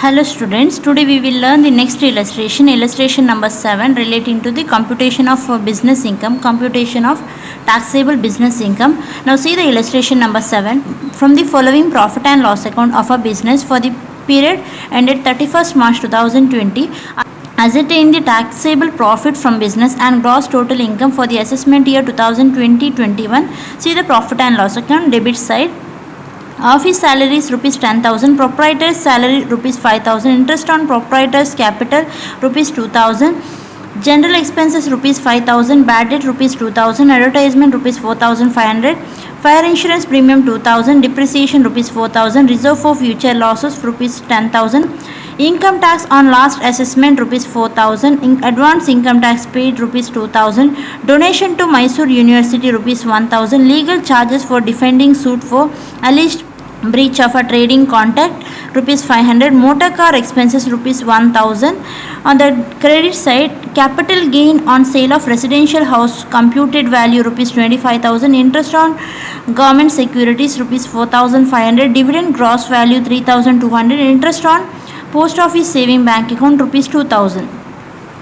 Hello students, today we will learn the next illustration number 7 relating to the computation of business income, computation of taxable business income. Now see the illustration number 7. From the following profit and loss account of a business for the period ended 31st March 2020, ascertain the taxable profit from business and gross total income for the assessment year 2020-21. See the profit and loss account, debit side. Office salary is rupees 10,000, proprietor's salary rupees 5,000, interest on proprietor's capital rupees 2,000, general expenses rupees 5,000, bad debt rupees 2,000, advertisement rupees 4,500, fire insurance premium 2,000, depreciation rupees 4,000, reserve for future losses rupees 10,000, income tax on last assessment rupees 4,000, advance income tax paid rupees 2,000, donation to Mysore University rupees 1,000, legal charges for defending suit for alleged breach of a trading contract rupees 500, motor car expenses rupees 1,000. On the credit side, capital gain on sale of residential house computed value rupees 25,000, interest on government securities rupees 4,500, dividend gross value 3,200, interest on post office saving bank account rupees 2,000.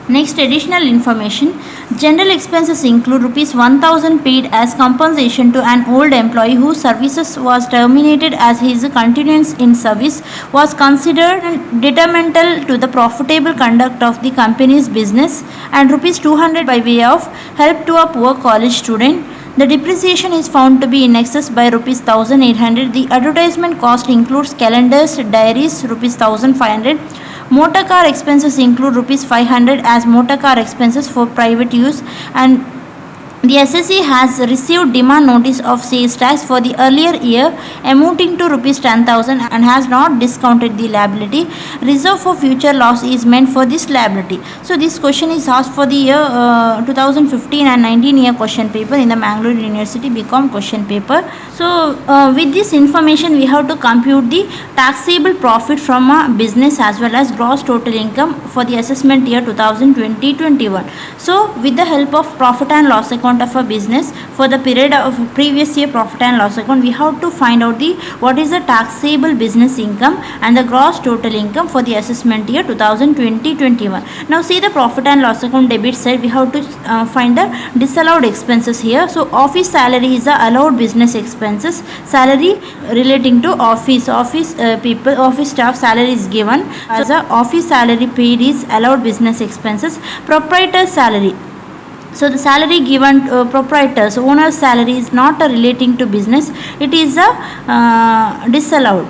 Next, additional information. General expenses include rupees 1,000 paid as compensation to an old employee whose services was terminated as his continuance in service was considered detrimental to the profitable conduct of the company's business, and rupees 200 by way of help to a poor college student. The depreciation is found to be in excess by rupees 1,800. The advertisement cost includes calendars, diaries rupees 1,500. Motor car expenses include rupees 500 as motor car expenses for private use, and the assessee has received demand notice of sales tax for the earlier year amounting to rupees 10,000 and has not discounted the liability. Reserve for future loss is meant for this liability. So this question is asked for the year 2015 and 19 year question paper in the Mangalore University BCom question paper. So with this information we have to compute the taxable profit from a business as well as gross total income for the assessment year 2020-21. So with the help of profit and loss account of a business for the period of previous year profit and loss account, we have to find out the what is the taxable business income and the gross total income for the assessment year 2020-21. Now see the profit and loss account debit side, we have to find the disallowed expenses here. So office salary is the allowed business expenses. Salary relating to office people, office staff salary is given as a office salary paid is allowed business expenses. Proprietor's salary, so the salary given to proprietors, owner's salary is not relating to business, it is a disallowed.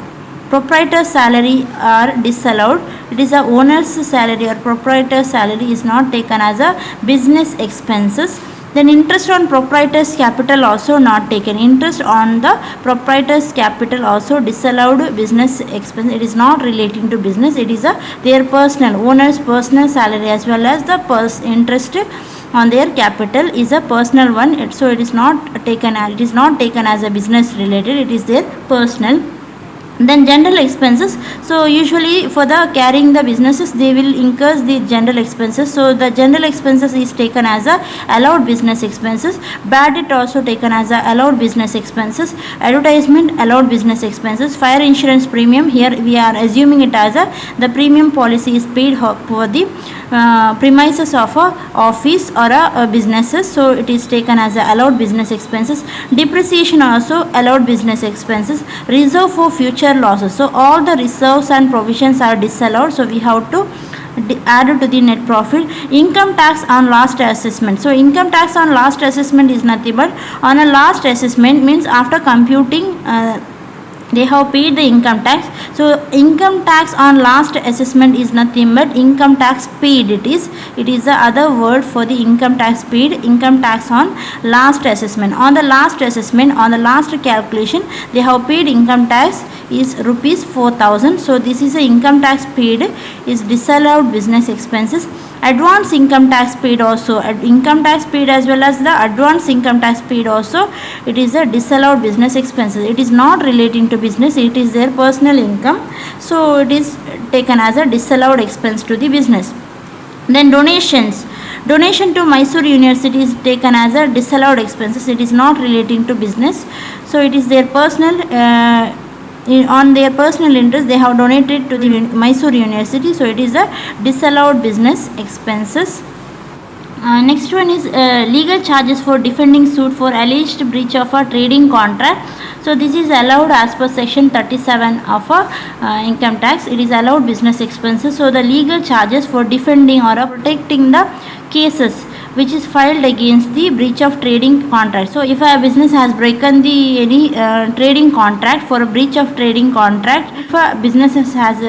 Proprietor's salary are disallowed. It is a owner's salary or proprietor's salary is not taken as a business expenses. Then interest on proprietor's capital also not taken. Interest on the proprietor's capital also disallowed business expense. It is not relating to business. It is their personal, owner's personal salary as well as the interest on their capital is a personal one. So it is not taken as a business related. It is their personal. Then general expenses, so usually for the carrying the businesses they will incur the general expenses, so the general expenses is taken as a allowed business expenses. Bad debt also taken as a allowed business expenses. Advertisement allowed business expenses. Fire insurance premium, here we are assuming it as the premium policy is paid for the premises of a office or a businesses, so it is taken as a allowed business expenses. Depreciation also allowed business expenses. Reserve for future losses, so all the reserves and provisions are disallowed, so we have to add to the net profit. Income tax on last assessment, so income tax on last assessment is nothing but on a last assessment means after computing they have paid the income tax. So income tax on last assessment is nothing but income tax paid. It is the other word for the income tax paid. Income tax on last assessment, on the last assessment, on the last calculation they have paid income tax is rupees 4,000. So this is the income tax paid is disallowed business expenses. Advance income tax paid also, income tax paid as well as the advance income tax paid also, it is a disallowed business expenses. It is not relating to business, it is their personal income, so it is taken as a disallowed expense to the business. Then donations, donation to Mysore University is taken as a disallowed expenses. It is not relating to business, so it is their personal on their personal interest they have donated to the Mysore University, so it is a disallowed business expenses. Next one is legal charges for defending suit for alleged breach of a trading contract. So this is allowed as per section 37 of income tax. It is allowed business expenses. So the legal charges for defending or protecting the cases which is filed against the breach of trading contract. So if a business has broken the any trading contract, for a breach of trading contract, if a business has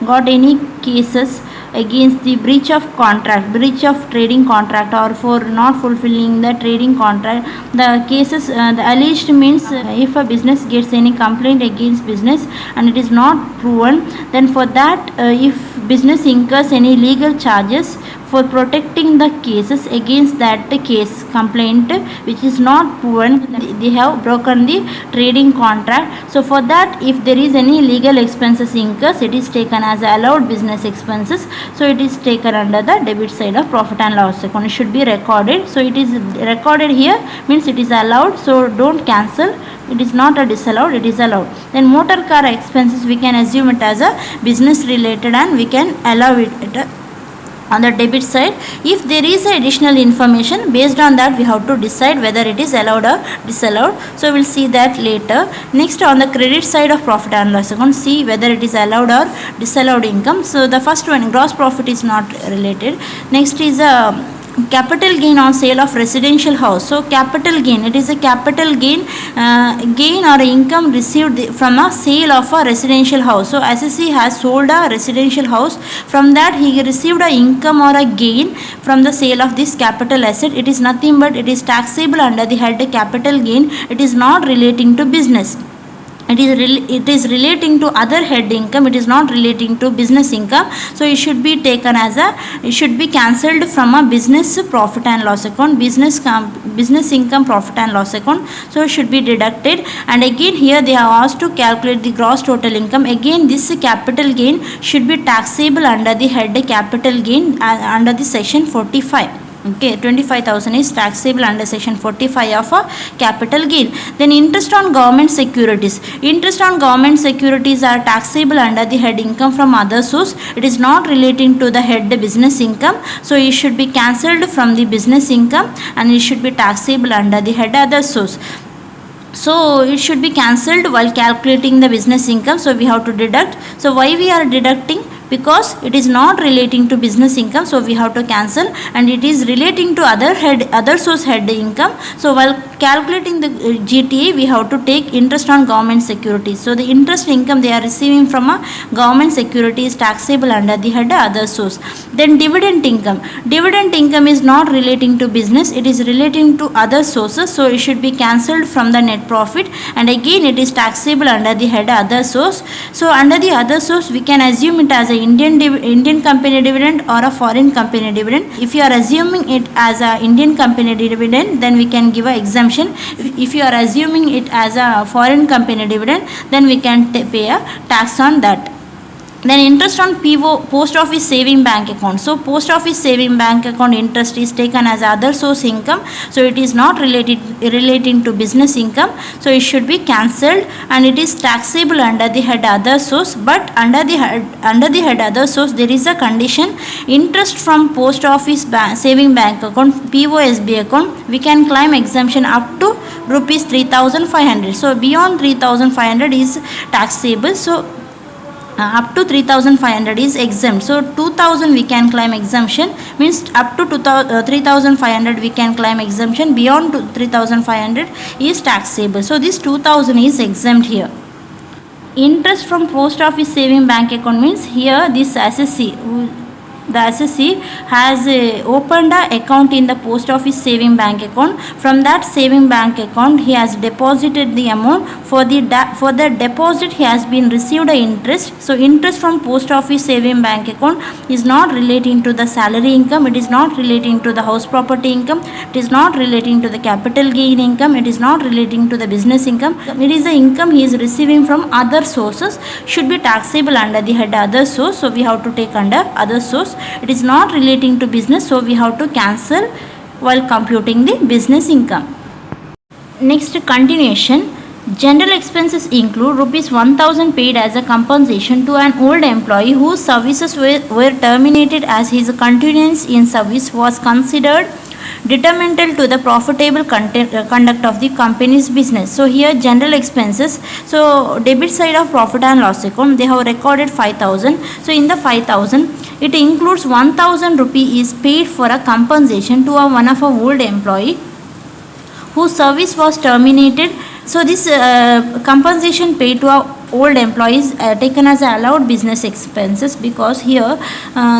got any cases against the breach of contract, breach of trading contract, or for not fulfilling the trading contract, the cases the alleged means if a business gets any complaint against business and it is not proven, then for that if business incurs any legal charges for protecting the cases against that case complaint which is not proven, they have broken the trading contract. So for that, if there is any legal expenses incurs, it is taken as allowed business expenses. So it is taken under the debit side of profit and loss account. It should be recorded. So it is recorded here, means it is allowed. So don't cancel. It is not a disallowed, it is allowed. Then motor car expenses, we can assume it as a business related and we can allow it on the debit side. If there is additional information, based on that we have to decide whether it is allowed or disallowed. So we will see that later. Next, on the credit side of profit and loss account, see whether it is allowed or disallowed income. So the first one, gross profit, is not related. Next is capital gain on sale of residential house. So capital gain, it is a capital gain gain or income received from a sale of a residential house. So assessee has sold a residential house, from that he received a income or a gain from the sale of this capital asset. It is nothing but it is taxable under the head capital gain. It is not relating to business. It is relating to other head income. It is not relating to business income. So it should be taken as it should be cancelled from a business profit and loss account, business income profit and loss account. So it should be deducted. And again here they have asked to calculate the gross total income. Again this capital gain should be taxable under the head capital gain under the section 45. Okay, 25,000 is taxable under section 45 of a capital gain. Then interest on government securities. Interest on government securities are taxable under the head income from other source. It is not relating to the head business income. So it should be cancelled from the business income and it should be taxable under the head other source. So it should be cancelled while calculating the business income. So we have to deduct. So why we are deducting? Because it is not relating to business income, so we have to cancel, and it is relating to other source head income. So while calculating the GTA, we have to take interest on government securities. So the interest income they are receiving from a government security is taxable under the head other source. Then dividend income. Dividend income is not relating to business, it is relating to other sources, so it should be cancelled from the net profit, and again it is taxable under the head other source. So under the other source we can assume it as a Indian company dividend or a foreign company dividend. If you are assuming it as a Indian company dividend, then we can give a exemption. If you are assuming it as a foreign company dividend, then we can pay a tax on that. Then interest on post office saving bank account. So post office saving bank account interest is taken as other source income. So it is not relating to business income. So it should be cancelled, and it is taxable under the head other source. But under the head other source there is a condition. Interest from post office saving bank account, POSB account, we can claim exemption up to rupees 3,500. So beyond 3,500 is taxable. So up to 3,500 is exempt. So 2,000 we can claim exemption, means up to 3,500 we can claim exemption. Beyond 3,500 is taxable. So this 2,000 is exempt here. Interest from post office saving bank account means here this the assessee has opened an account in the post office saving bank account. From that saving bank account he has deposited the amount. For the deposit he has been received a interest. So interest from post office saving bank account is not relating to the salary income, it is not relating to the house property income, it is not relating to the capital gain income, it is not relating to the business income. It is the income he is receiving from other sources, should be taxable under the head other source. So we have to take under other source. It is not relating to business, so we have to cancel while computing the business income. Next, continuation. General expenses include rupees 1000 paid as a compensation to an old employee whose services were terminated as his continuance in service was considered detrimental to the profitable conduct of the company's business. So here general expenses, so debit side of profit and loss account, they have recorded 5000. So in the 5000, it includes 1000 rupee is paid for a compensation to one of a old employee whose service was terminated. So this compensation paid to our old employees taken as allowed business expenses, because here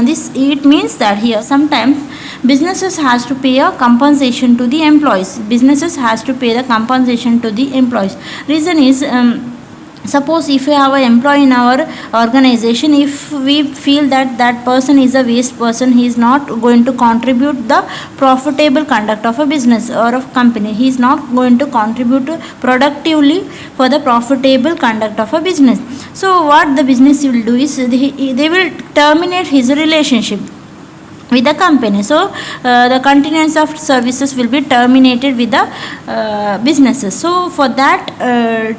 this it means that here sometimes businesses has to pay a compensation to the employees. Businesses has to pay the compensation to the employees. Reason is, suppose if we have an employee in our organization, if we feel that that person is a waste person, he is not going to contribute the profitable conduct of a business or of company, he is not going to contribute productively for the profitable conduct of a business. So what the business will do is they will terminate his relationship with the company. So the continuance of services will be terminated with the businesses. So for that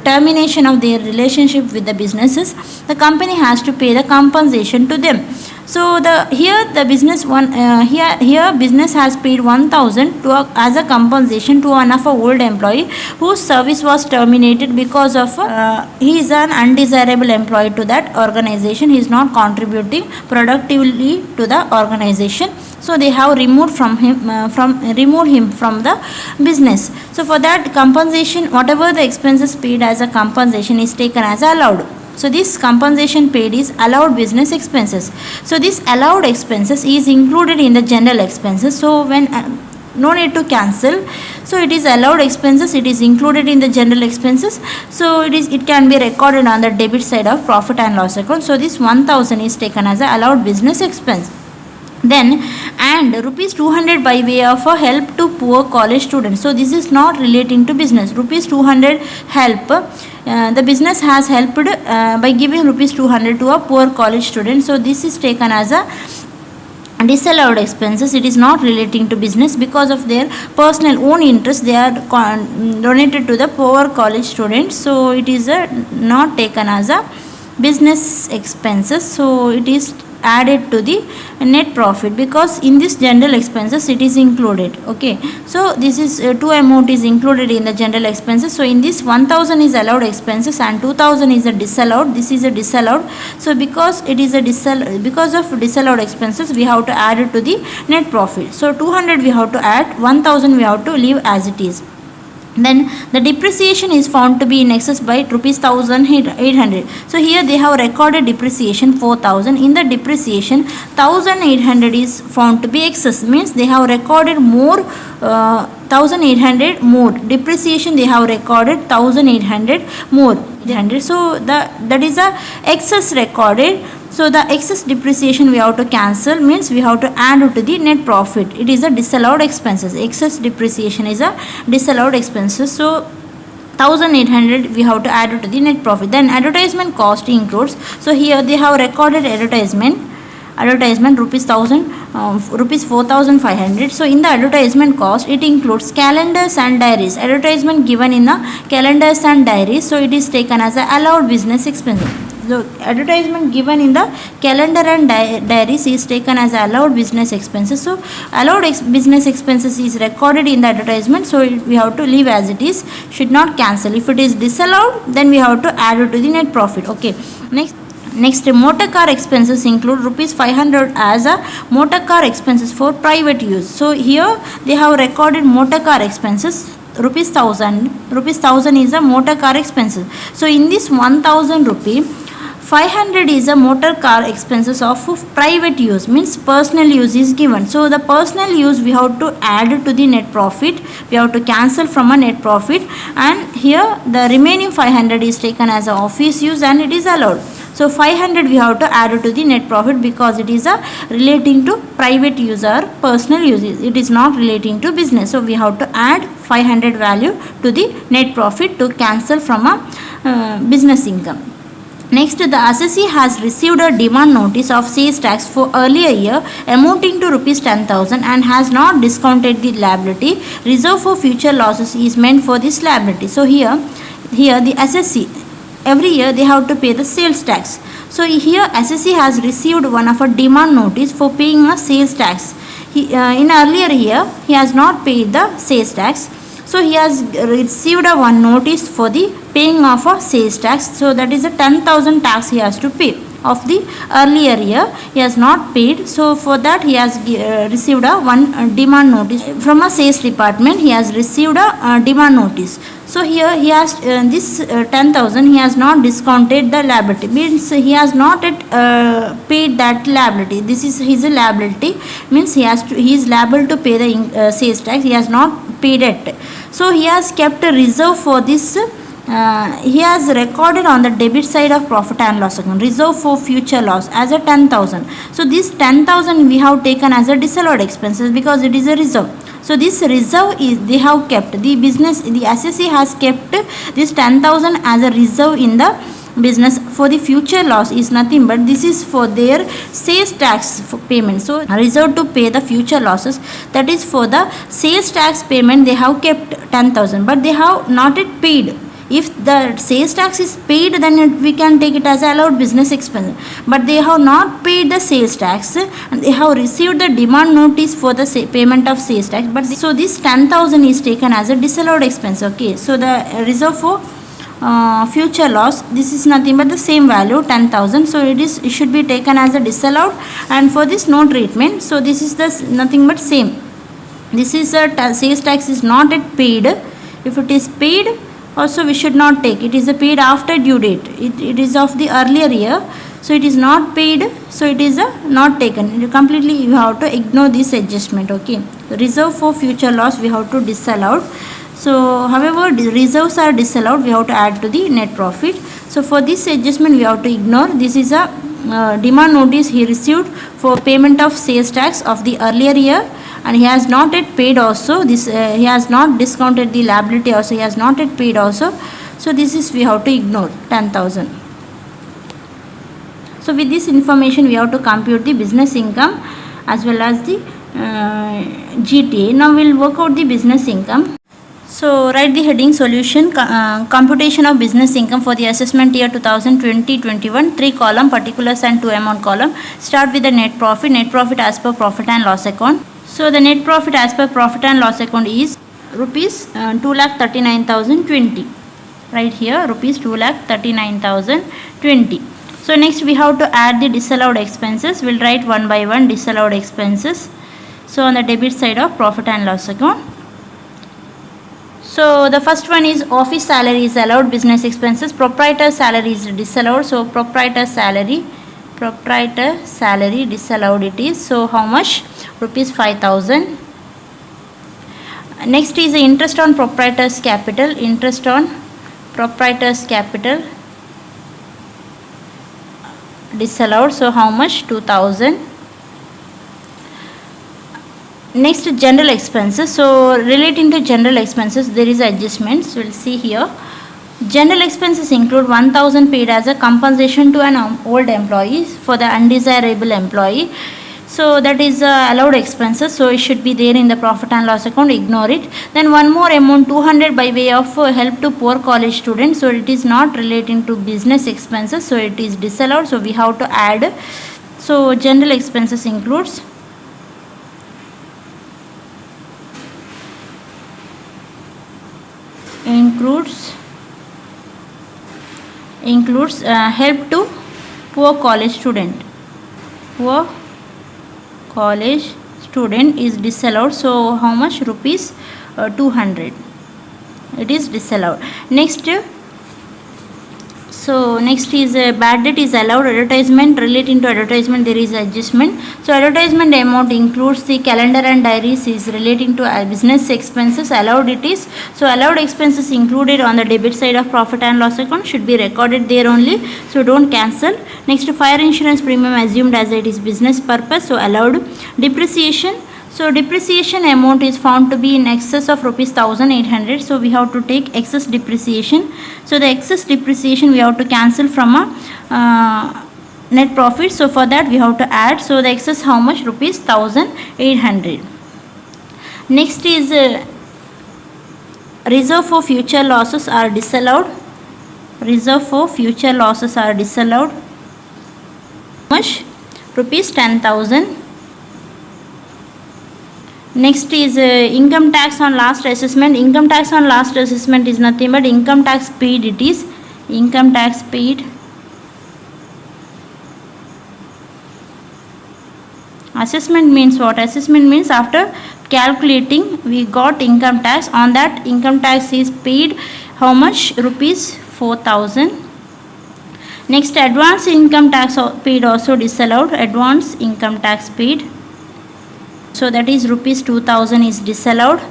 termination of their relationship with the businesses, the company has to pay the compensation to them. So here the business here business has paid 1000 to as a compensation to one of a old employee whose service was terminated because of he is an undesirable employee to that organization. He is not contributing productively to the organization. So they have removed him from the business. So for that compensation, whatever the expenses paid as a compensation is taken as allowed. So this compensation paid is allowed business expenses. So this allowed expenses is included in the general expenses. So when no need to cancel, so it is allowed expenses, it is included in the general expenses. So it can be recorded on the debit side of profit and loss account. So this 1000 is taken as a allowed business expense. Then and rupees 200 by way of a help to poor college students. So this is not relating to business. Rupees 200 help, the business has helped by giving rupees 200 to a poor college student. So this is taken as a disallowed expenses. It is not relating to business, because of their personal own interest they are donated to the poor college students. So it is not taken as a business expenses. So it is added to the net profit, because in this general expenses it is included. Okay, so this is two amount is included in the general expenses. So in this 1000 is allowed expenses and 2000 is a disallowed. This is a disallowed. So because it is a because of disallowed expenses, we have to add it to the net profit. So 200 we have to add, 1000 we have to leave as it is. Then the depreciation is found to be in excess by rupees 1800. So here they have recorded depreciation 4000. In the depreciation 1800 is found to be excess, means they have recorded more 1800 more depreciation, they have recorded 1800 more. So that is a excess recorded. So the excess depreciation we have to cancel, means we have to add it to the net profit. It is a disallowed expenses. Excess depreciation is a disallowed expenses. So 1800 we have to add it to the net profit. Then advertisement cost includes. So here they have recorded advertisement rupees 4500. So in the advertisement cost, it includes calendars and diaries. Advertisement given in the calendars and diaries, so it is taken as a allowed business expense. So advertisement given in the calendar and diaries is taken as allowed business expenses. So allowed business expenses is recorded in the advertisement. So we have to leave as it is, should not cancel. If it is disallowed, then we have to add it to the net profit. Okay. Next, motor car expenses include rupees 500 as a motor car expenses for private use. So here they have recorded motor car expenses rupees 1000. Rupees 1000 is a motor car expenses. So in this 1000 rupee, 500 is a motor car expenses of private use, means personal use is given. So the personal use we have to add to the net profit, we have to cancel from a net profit, and here the remaining 500 is taken as a office use and it is allowed. So 500 we have to add to the net profit, because it is relating to private use or personal use. It is not relating to business. So we have to add 500 value to the net profit to cancel from a business income. Next, the assessee has received a demand notice of sales tax for earlier year amounting to rupees 10,000 and has not discounted the liability. Reserve for future losses is meant for this liability. So here here the SSC, every year they have to pay the sales tax. So here SSC has received one of a demand notice for paying a sales tax. In earlier year he has not paid the sales tax, so he has received a one notice for the paying of a sales tax. So that is a 10,000 tax he has to pay of the earlier year. He has not paid, so for that he has received a one demand notice from a sales department. He has received a demand notice. So here he has this 10,000 he has not discounted the liability, means he has not yet paid that liability. This is his liability, means he is liable to pay the sales tax. He has not paid it, so he has kept a reserve for this. He has recorded on the debit side of profit and loss account reserve for future loss as a 10,000. So this 10,000 we have taken as a disallowed expenses because it is a reserve. So this reserve is they have kept, the SSC has kept this 10,000 as a reserve in the business for the future loss. Is nothing but this is for their sales tax payment. So reserve to pay the future losses, that is for the sales tax payment they have kept 10,000, but they have not yet paid. If the sales tax is paid, then we can take it as allowed business expense, but they have not paid the sales tax and they have received the demand notice for the payment of sales tax, but so this 10,000 is taken as a disallowed expense. Okay, so the reserve for future loss, this is nothing but the same value 10,000, so it should be taken as a disallowed, and for this no treatment. So this is the nothing but same. This is a sales tax is not yet paid. If it is paid, also we should not take. It is a paid after due date. It is of the earlier year, so it is not paid, so it is a not taken. Completely you have to ignore this adjustment. Okay, the reserve for future loss we have to disallow. So however the reserves are disallowed, we have to add to the net profit. So for this adjustment we have to ignore. This is a demand notice he received for payment of sales tax of the earlier year, and he has not yet paid also. This he has not discounted the liability also, he has not yet paid also. So this is we have to ignore 10,000. So with this information we have to compute the business income as well as the GTA. Now we will work out the business income. So write the heading solution, computation of business income for the assessment year 2020-21, 3 column particulars and 2 amount column. Start with the net profit as per profit and loss account. So the net profit as per profit and loss account is rupees 2,39,020. Right here rupees 2,39,020. So next we have to add the disallowed expenses. We'll write one by one disallowed expenses. So on the debit side of profit and loss account. So the first one is office salary is allowed business expenses, proprietor salary is disallowed. So proprietor salary disallowed it is. So how much? Rupees 5,000. Next is the interest on proprietor's capital. Interest on proprietor's capital disallowed. So how much? 2,000. Next, general expenses. So relating to general expenses there is adjustments. We'll see here. General expenses include 1,000 paid as a compensation to an old employee for the undesirable employee. So that is allowed expenses, so it should be there in the profit and loss account. Ignore it. Then one more amount 200 by way of help to poor college students. So it is not relating to business expenses, so it is disallowed. So we have to add. So general expenses includes help to poor college student. Poor college student is disallowed. So how much? Rupees 200. It is disallowed. Next is bad debt is allowed. Advertisement, relating to advertisement there is adjustment. So advertisement amount includes the calendar and diaries is relating to business expenses. Allowed it is. So allowed expenses included on the debit side of profit and loss account should be recorded there only. So don't cancel. Next, fire insurance premium assumed as it is business purpose. So allowed. Depreciation. So depreciation amount is found to be in excess of rupees 1,800. So we have to take excess depreciation. So the excess depreciation we have to cancel from a net profit. So for that we have to add. So the excess how much? Rupees 1,800. Next is reserve for future losses are disallowed. reserve for future losses are disallowed. How much? Rupees 10,000. Next is income tax on last assessment. Income tax on last assessment is nothing but income tax paid. It is income tax paid. Assessment means what? Assessment means after calculating we got income tax. On that income tax is paid how much? Rupees 4,000. Next, advance income tax paid also disallowed. Advance income tax paid. So that is rupees 2,000 is disallowed.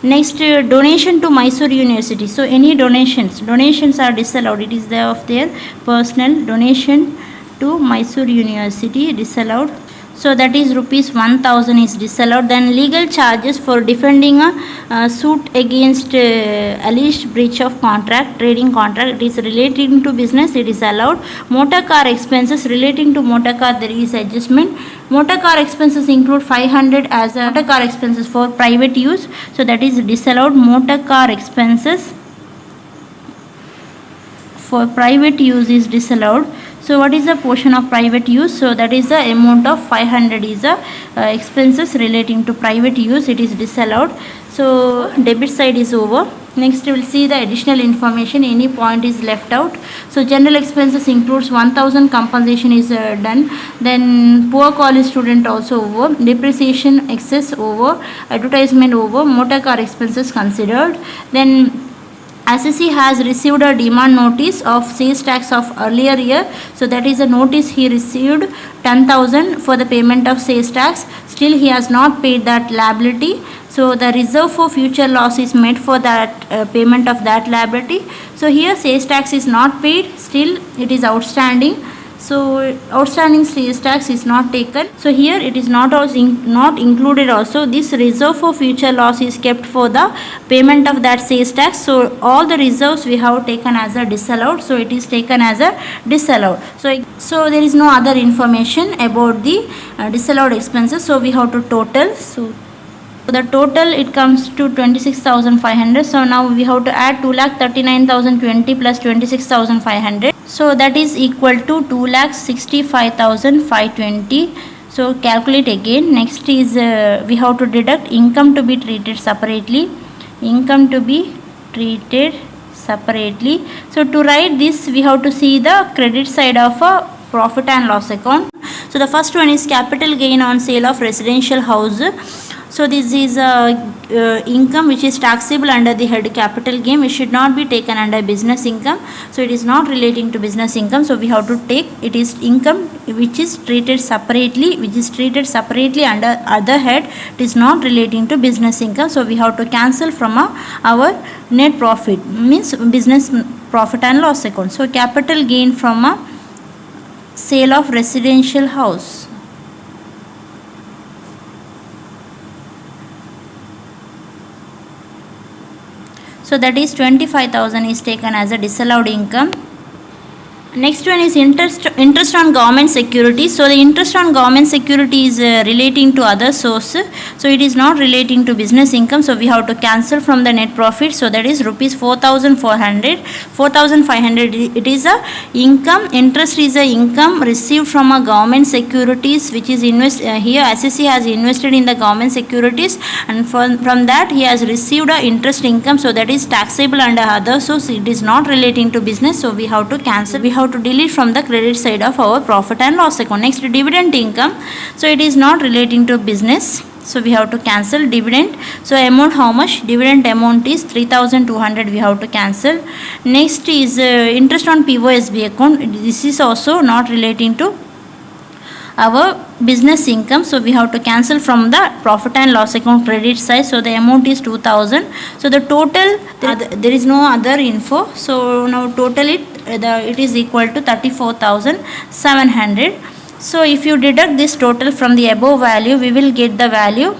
Next, donation to Mysore University. So any donations are disallowed. It is there of their personal. Donation to Mysore University disallowed. So that is rupees 1,000 is disallowed. Then legal charges for defending a suit against alleged breach of contract, trading contract. It is relating to business, it is allowed. Motor car expenses relating to motor car, there is adjustment. Motor car expenses include 500 as a motor car expenses for private use. So that is disallowed. Motor car expenses for private use is disallowed. So what is the portion of private use? So that is the amount of 500 is the expenses relating to private use. It is disallowed. So debit side is over. Next we will see the additional information. Any point is left out. So general expenses includes 1,000 compensation is done. Then poor college student also over. Depreciation excess over. Advertisement over. Motor car expenses considered. Then assessee has received a demand notice of sales tax of earlier year. So that is a notice he received 10,000 for the payment of sales tax. Still he has not paid that liability. So the reserve for future loss is made for that payment of that liability. So here sales tax is not paid. Still it is outstanding. So outstanding sales tax is not taken. So here it is not included also. This reserve for future loss is kept for the payment of that sales tax. So all the reserves we have taken as a disallowed. So it is taken as a disallowed. So there is no other information about the disallowed expenses. So we have to total. So the total it comes to 26,500. So now we have to add 2,39,020 plus 26,500. So that is equal to 2,65,520. So calculate again. Next is we have to deduct income to be treated separately. Income to be treated separately. So to write this we have to see the credit side of a profit and loss account. So the first one is capital gain on sale of residential house. So this is income which is taxable under the head capital gain, which should not be taken under business income. So it is not relating to business income. So we have to take it is income which is treated separately, under other head. It is not relating to business income. So we have to cancel from our net profit, means business profit and loss account. So capital gain from a sale of residential house. So that is 25,000 is taken as a disallowed income. Next one is interest on government security. So the interest on government security is relating to other source. So it is not relating to business income. So we have to cancel from the net profit. So that is rupees 4,500. It is a income. Interest is a income received from a government securities, which is here assessee has invested in the government securities, and from that he has received a interest income. So that is taxable under other source. It is not relating to business. So we have to cancel. We have to delete from the credit side of our profit and loss account. Next, dividend income. So it is not relating to business. So we have to cancel dividend. So amount how much? Dividend amount is 3,200. We have to cancel. Next is interest on POSB account. This is also not relating to our business income. So we have to cancel from the profit and loss account credit side. So the amount is 2,000. So the total, there is no other info. So now total it is equal to 34,700. So if you deduct this total from the above value, we will get the value.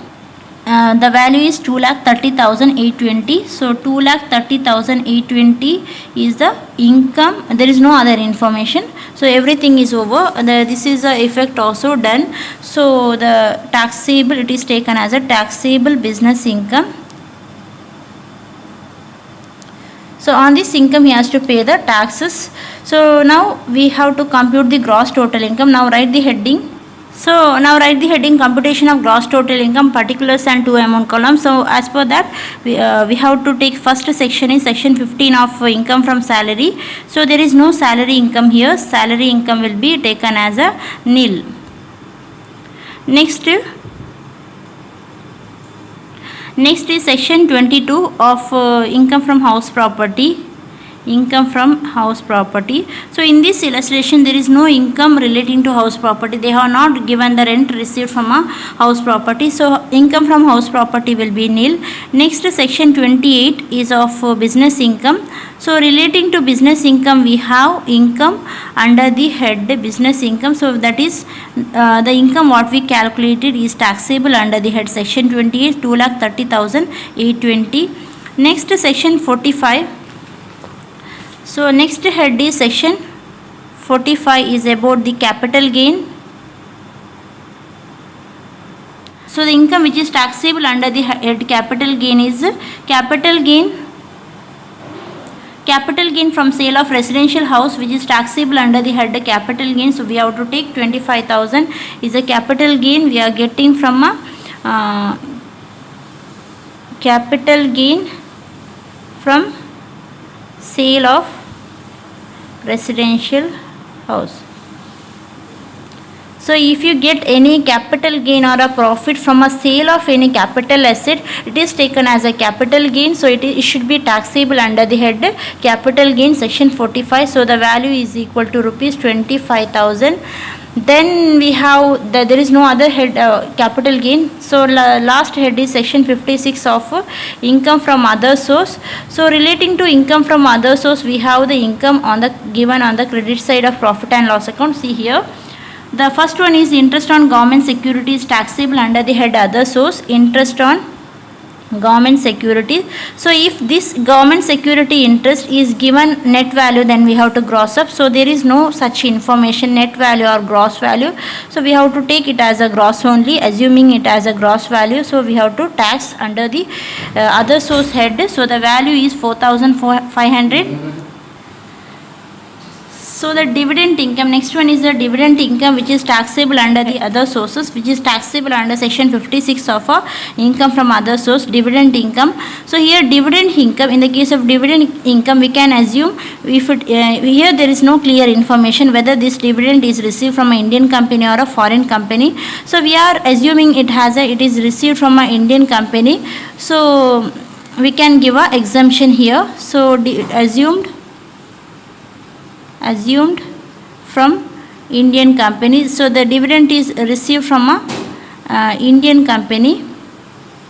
The value is 2,30,820. So 2,30,820 is the income. There is no other information. So everything is over. This is the effect also done. So the taxable, it is taken as a taxable business income. So on this income he has to pay the taxes. So now we have to compute the gross total income. Now write the heading. So now write the heading computation of gross total income, particulars and two amount columns. So as per that we have to take first section is section 15 of income from salary. So there is no salary income here. Salary income will be taken as a nil. Next is section 22 of income from house property. Income from house property. So in this illustration there is no income relating to house property. They have not given the rent received from a house property. So income from house property will be nil. Next section 28 is of business income. So relating to business income we have income under the head business income. So that is the income what we calculated is taxable under the head section 28 2,30,820. Next section 45. So next head is section 45 is about the capital gain. So the income which is taxable under the head capital gain is capital gain from sale of residential house, which is taxable under the head capital gain. So we have to take 25,000 is a capital gain we are getting from a capital gain from sale of residential house. So if you get any capital gain or a profit from a sale of any capital asset, it is taken as a capital gain. So it should be taxable under the head capital gain section 45. So the value is equal to rupees 25,000. Then we have there is no other head capital gain. So last head is section 56 of income from other source. So relating to income from other source, we have the income on the given on the credit side of profit and loss account. See here, the first one is interest on government securities taxable under the head other source. Interest on government security. So if this government security interest is given net value, then we have to gross up. So there is no such information net value or gross value. So we have to take it as a gross only, assuming it as a gross value. So we have to tax under the other source head. So the value is 4,500. So the dividend income, next one is the dividend income which is taxable under the other sources, which is taxable under section 56 of income from other source, dividend income. So here dividend income, in the case of dividend income we can assume if it, here there is no clear information whether this dividend is received from an Indian company or a foreign company. So we are assuming it is received from an Indian company. So we can give a exemption here. So assumed from Indian company. So the dividend is received from a Indian company,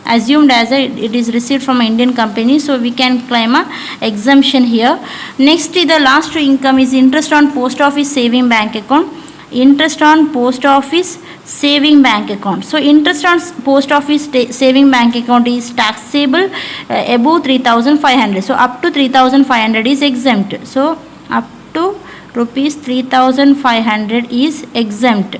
assumed as it is received from an Indian company. So we can claim a exemption here. Next, the last income is interest on post office saving bank account. Interest on post office saving bank account. So interest on post office saving bank account is taxable above 3,500. So up to 3,500 is exempt. So up to rupees 3,500 is exempt.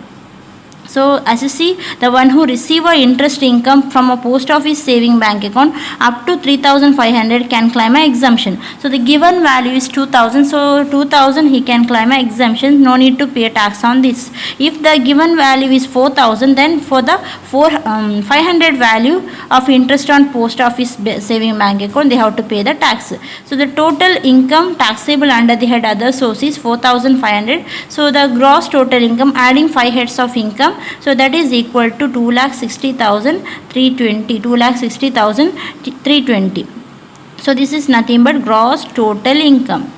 So as you see, the one who receive a interest income from a post office saving bank account up to 3,500 can claim a exemption. So the given value is 2,000. So 2,000 he can claim a exemption. No need to pay tax on this. If the given value is 4,000, then for the 500 value of interest on post office saving bank account, they have to pay the tax. So the total income taxable under the head other source is 4,500. So the gross total income adding 5 heads of income, so that is equal to 2,60,320. 2,60,320. So this is nothing but gross total income.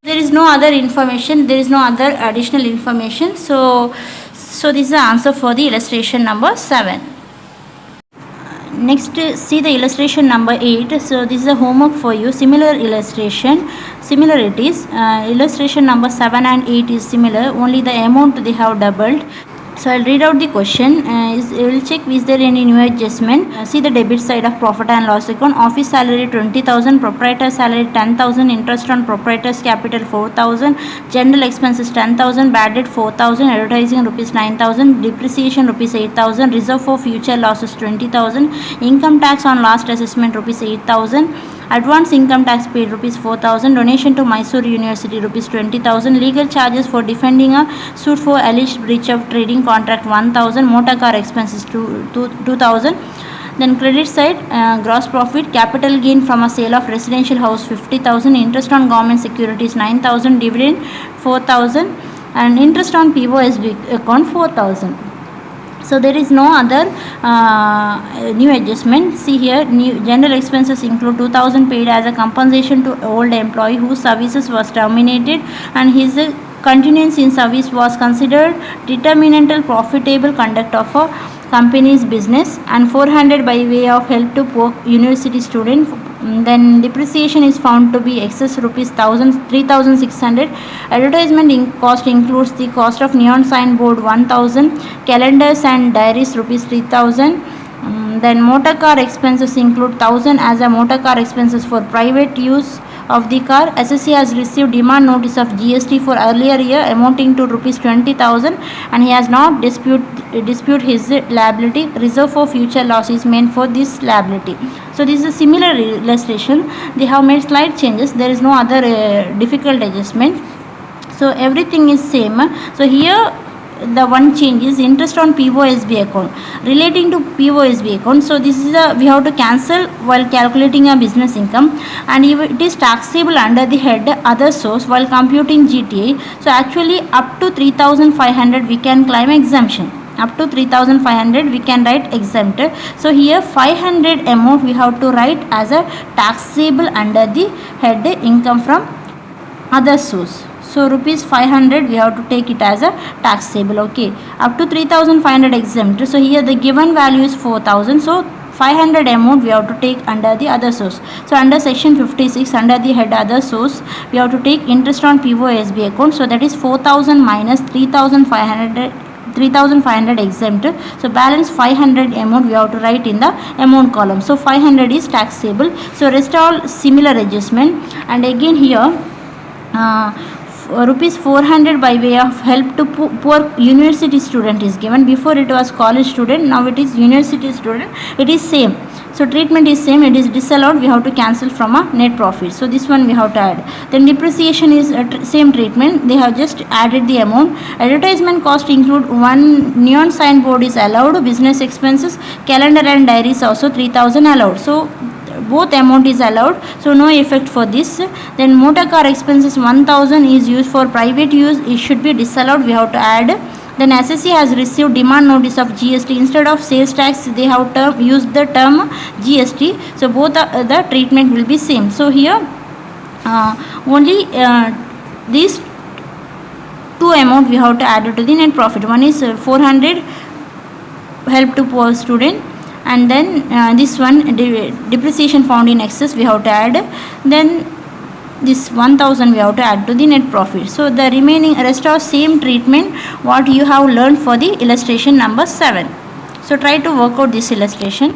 There is no other information, there is no other additional information. So this is the answer for the illustration number 7. Next, see the illustration number 8. So this is a homework for you. Similar similarities. Illustration number 7 and 8 is similar, only the amount they have doubled. So I'll read out the question. We'll check is there any new adjustment. See the debit side of profit and loss account. Office salary 20,000, proprietor salary 10,000, interest on proprietor's capital 4,000, general expenses 10,000, bad debt 4,000, advertising rupees 9,000, depreciation rupees 8,000, reserve for future losses 20,000, income tax on last assessment rupees 8,000. Advance income tax paid rupees 4,000, donation to Mysore University rupees 20,000, legal charges for defending a suit for alleged breach of trading contract 1,000, motor car expenses 2,000. Then credit side, gross profit, capital gain from a sale of residential house 50,000, interest on government securities 9,000, dividend 4,000, and interest on POSB account 4,000. So there is no other new adjustment. See here, new general expenses include 2,000 paid as a compensation to old employee whose services was terminated and his continuance in service was considered determinantal profitable conduct of a company's business, and 400 by way of help to poor university student. Then depreciation is found to be excess rupees 3,600. Advertisement cost includes the cost of neon sign board 1,000, calendars and diaries rupees 3,000. Then motor car expenses include 1,000 as a motor car expenses for private use of the car. SSC has received demand notice of GST for earlier year amounting to rupees 20,000 and he has not dispute his liability. Reserve for future loss is meant for this liability. So this is a similar illustration. They have made slight changes. There is no other difficult adjustment. So everything is same. So here the one change is interest on POSB account. Relating to POSB account, so this is we have to cancel while calculating a business income, and it is taxable under the head other source while computing GTA. So actually up to 3,500 we can claim exemption. Up to 3,500 we can write exempt. So here 500 amount we have to write as a taxable under the head income from other source. So rupees 500 we have to take it as a taxable. Okay, up to 3,500 exempt. So here the given value is 4,000. So 500 amount we have to take under the other source. So under section 56 under the head other source we have to take interest on POSB account. So that is 4,000 minus 3,500 exempt. So balance 500 amount we have to write in the amount column. So 500 is taxable. So rest all similar adjustment. And again here rupees 400 by way of help to poor university student is given. Before it was college student, now it is university student. It is same. So treatment is same. It is disallowed. We have to cancel from a net profit. So this one we have to add. Then depreciation is same treatment. They have just added the amount. Advertisement cost include one neon sign board is allowed. Business expenses, calendar and diaries also 3,000 allowed. So both amount is allowed, so no effect for this. Then motor car expenses 1,000 is used for private use, it should be disallowed, we have to add. Then SSC has received demand notice of GST. Instead of sales tax they have used the term GST, so both the treatment will be same. So here only these two amount we have to add to the net profit. One is 400 help to poor student, and then this one depreciation found in excess we have to add. Then this 1,000 we have to add to the net profit. So the remaining rest are same treatment what you have learned for the illustration number 7. So try to work out this illustration.